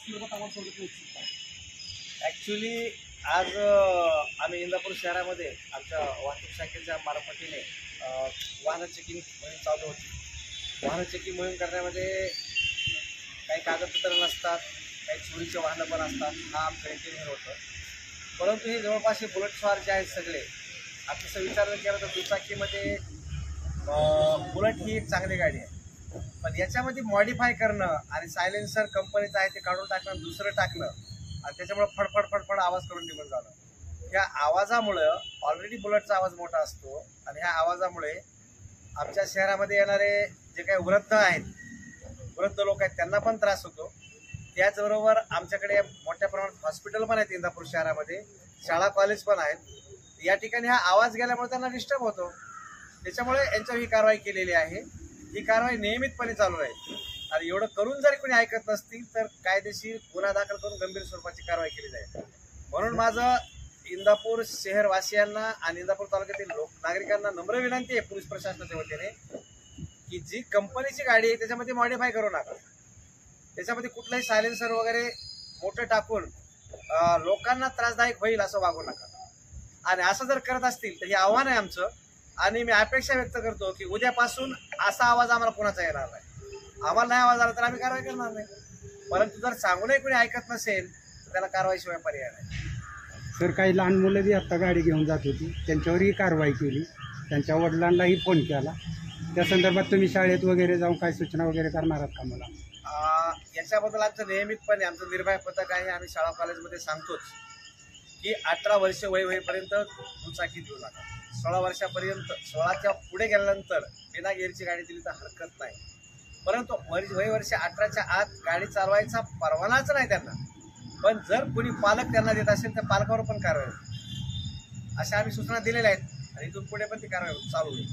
संदर्भात आम्हाला सांगितलं उत्सुकता आहे. ॲक्च्युली आज आम्ही इंदापूर शहरामध्ये आमच्या वाहतूक शाखेच्या मार्फतीने वाहन चेकिंग मोहीम चालू होती. वाहन चेकिंग मोहीम करण्यामध्ये काही कागदपत्र नसतात, काही चोरीचे वाहनं पण असतात. हा आमचं इंटेन्शन होतं. परंतु हे जवळपास हे बुलेट स्वार जे आहेत सगळे, आता तसं विचार केलं तर दुचाकीमध्ये बुलेट ही एक चांगली गाडी आहे, पण याच्यामध्ये मॉडिफाय करणं आणि सायलेन्सर कंपनीचं आहे ते काढून टाकणं, दुसरं टाकणं आणि त्याच्यामुळे फडफड फडफड आवाज करून निघून जाणं. या आवाजामुळं ऑलरेडी बुलेटचा आवाज मोठा असतो आणि ह्या आवाजामुळे आमच्या शहरामध्ये येणारे जे काही वृद्ध लोक आहेत त्यांना पण त्रास होतो. त्याचबरोबर आमच्याकडे मोठ्या प्रमाणात हॉस्पिटल पण आहेत इंदापूर शहरामध्ये, शाळा कॉलेज पण आहेत. या ठिकाणी हा आवाज गेल्यामुळे त्यांना डिस्टर्ब होतो. त्याच्यामुळे यांच्यावर ही कारवाई केलेली आहे. ही कारवाई नियमितपणे चालू राहील आणि एवढं करून जर कोणी ऐकत नसतील तर कायदेशीर गुन्हा दाखल करून गंभीर स्वरूपाची कारवाई केली जाईल. म्हणून माझं इंदापूर शहरवासियांना आणि इंदापूर तालुक्यातील नागरिकांना नम्र विनंती आहे पोलीस प्रशासनाच्या वतीने की जी कंपनीची गाडी आहे त्याच्यामध्ये मॉडिफाय करू नका. त्याच्यामध्ये कुठलंही सायलेन्सर वगैरे मोठं टाकून लोकांना त्रासदायक होईल असं वागू नका. आणि असं जर करत असतील तर हे आव्हान आहे आमचं आणि मी अपेक्षा व्यक्त करतो की उद्यापासून असा आवाज आम्हाला कोणाचा येणार नाही. आम्हाला नाही आवाज आला तर आम्ही कारवाई करणार नाही. परंतु जर सांगूनही कोणी ऐकत नसेल तर त्याला कारवाईशिवाय पर्याय नाही. सर, काही लहान मुलं बी आत्ता गाडी घेऊन जात होती, त्यांच्यावरही कारवाई केली, त्यांच्या वडिलांनाही फोन केला. त्या संदर्भात तुम्ही शाळेत वगैरे जाऊन काय सूचना वगैरे करणार आहात का मला? याच्याबद्दल आमचं नियमितपणे आमचं निर्भय पथक आहे. आम्ही शाळा कॉलेजमध्ये सांगतोच की 18 वर्ष वय होईपर्यंत दुचाकी देऊ नका. 16 वर्षापर्यंत 16च्या पुढे गेल्यानंतर बिना गिअरची गाडी दिली तर हरकत नाही. परंतु वय वर्ष 18च्या आत गाडी चालवायचा परवानाच नाही त्यांना. पण जर कोणी पालक त्यांना देत असेल तर पालकावर पण कारवाई होईल अशा आम्ही सूचना दिलेल्या आहेत आणि इथून पुढे पण ती कारवाई चालू होईल.